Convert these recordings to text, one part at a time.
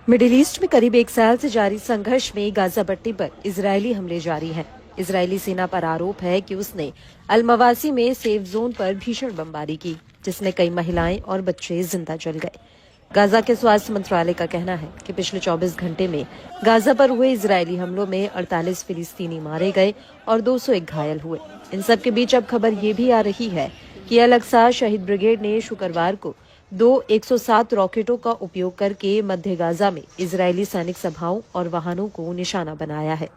Middle east में करीब एक साल से जारी संघर्ष में गाजा पट्टी पर इजरायली हमले जारी हैं। इजरायली सेना पर आरोप है कि उसने अल मवासी में सेफ जोन पर भीषण बमबारी की, जिसमें कई महिलाएं और बच्चे जिंदा जल गए। गाजा के स्वास्थ्य मंत्रालय का कहना है कि पिछले 24 घंटे में गाजा पर हुए इजरायली हमलों में 48 फिलिस्तीनी मारे गए और 201 घायल हुए। इन सब के बीच अब खबर ये भी आ रही है कि अल अक्सा शहीद ब्रिगेड ने शुक्रवार को 107 रॉकेटों का उपयोग करके मध्य गाजा में इजरायली सैनिक सभाओं और वाहनों को निशाना बनाया है।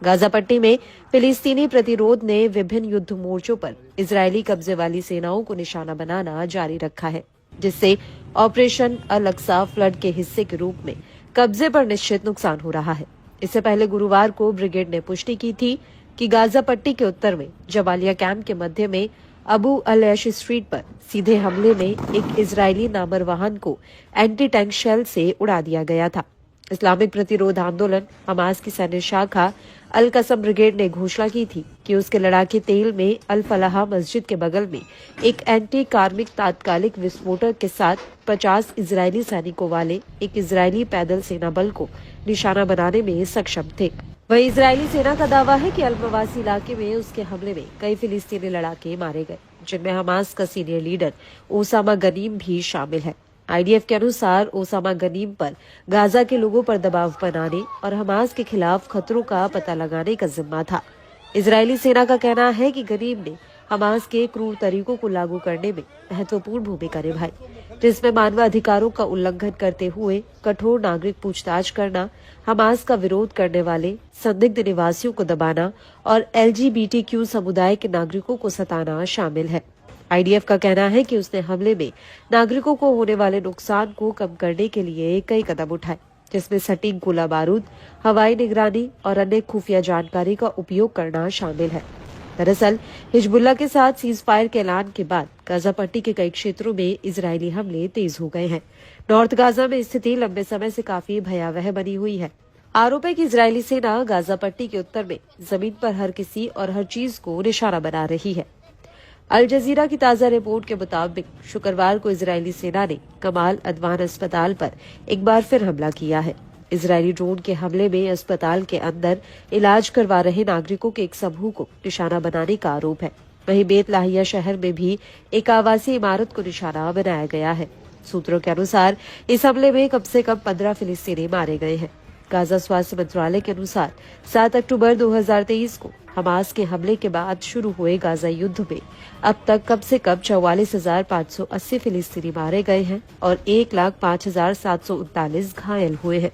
गाजा पट्टी में फिलिस्तीनी प्रतिरोध ने विभिन्न युद्ध मोर्चों पर इजरायली कब्जे वाली सेनाओं को निशाना बनाना जारी रखा है, जिससे ऑपरेशन अल अक्सा फ्लड के हिस्से के रूप में कब्जे पर निश्चित नुकसान हो रहा है। इससे पहले गुरुवार को ब्रिगेड ने पुष्टि की थी कि गाजा पट्टी के उत्तर में जबालिया कैंप के मध्य में अबू अल ऐश स्ट्रीट पर सीधे हमले में एक इजरायली नामर वाहन को एंटी टैंक शेल से उड़ा दिया गया था। इस्लामिक प्रतिरोध आंदोलन हमास की सैन्य शाखा अल कसम ब्रिगेड ने घोषणा की थी कि उसके लड़ाके तेल में अल फलाह मस्जिद के बगल में एक एंटी कार्मिक तात्कालिक विस्फोटक के साथ 50 इजरायली सैनिकों वाले एक इजरायली पैदल सेना बल को निशाना बनाने में सक्षम थे। वहीं इजरायली सेना का दावा है कि अल मवासी इलाके में उसके हमले में कई फिलिस्तीनी लड़ाके मारे गए, जिनमें हमास का सीनियर लीडर ओसामा गनीम भी शामिल है। आईडीएफ के अनुसार ओसामा गनीम पर गाजा के लोगों पर दबाव बनाने और हमास के खिलाफ खतरों का पता लगाने का जिम्मा था। इजरायली सेना का कहना है कि गनीम ने हमास के क्रूर तरीकों को लागू करने में महत्वपूर्ण भूमिका निभाई, जिसमें मानवाधिकारों का उल्लंघन करते हुए कठोर नागरिक पूछताछ करना, हमास का विरोध करने वाले संदिग्ध निवासियों को दबाना और LGBTQ समुदाय के नागरिकों को सताना शामिल है। आईडीएफ का कहना है कि उसने हमले में नागरिकों को होने वाले नुकसान को कम करने के लिए कई कदम उठाए, जिसमें सटीक गोला बारूद, हवाई निगरानी और अन्य खुफिया जानकारी का उपयोग करना शामिल है। दरअसल हिजबुल्लाह के साथ सीज फायर के ऐलान के बाद गाजा पट्टी के कई क्षेत्रों में इजरायली हमले तेज हो गए हैं। नॉर्थ गाजा में स्थिति लंबे समय से काफी भयावह बनी हुई है। आरोप है कि इजरायली सेना गाजा पट्टी के उत्तर में जमीन पर हर किसी और हर चीज को निशाना बना रही है। अल जजीरा की ताजा रिपोर्ट के मुताबिक शुक्रवार को इजरायली सेना ने कमाल अदवान अस्पताल पर एक बार फिर हमला किया है। इजरायली ड्रोन के हमले में अस्पताल के अंदर इलाज करवा रहे नागरिकों के एक समूह को निशाना बनाने का आरोप है। वहीं बेत लाहिया शहर में भी एक आवासीय इमारत को निशाना बनाया गया है। सूत्रों के अनुसार इस हमले में कम से कम 15 फिलिस्तीनी मारे गए हैं। गाजा स्वास्थ्य मंत्रालय के अनुसार 7 अक्टूबर 2023 को हमास के हमले के बाद शुरू हुए गाजा युद्ध में अब तक कम से कम 44,580 फिलिस्तीनी मारे गए हैं और 1,05,739 घायल हुए हैं।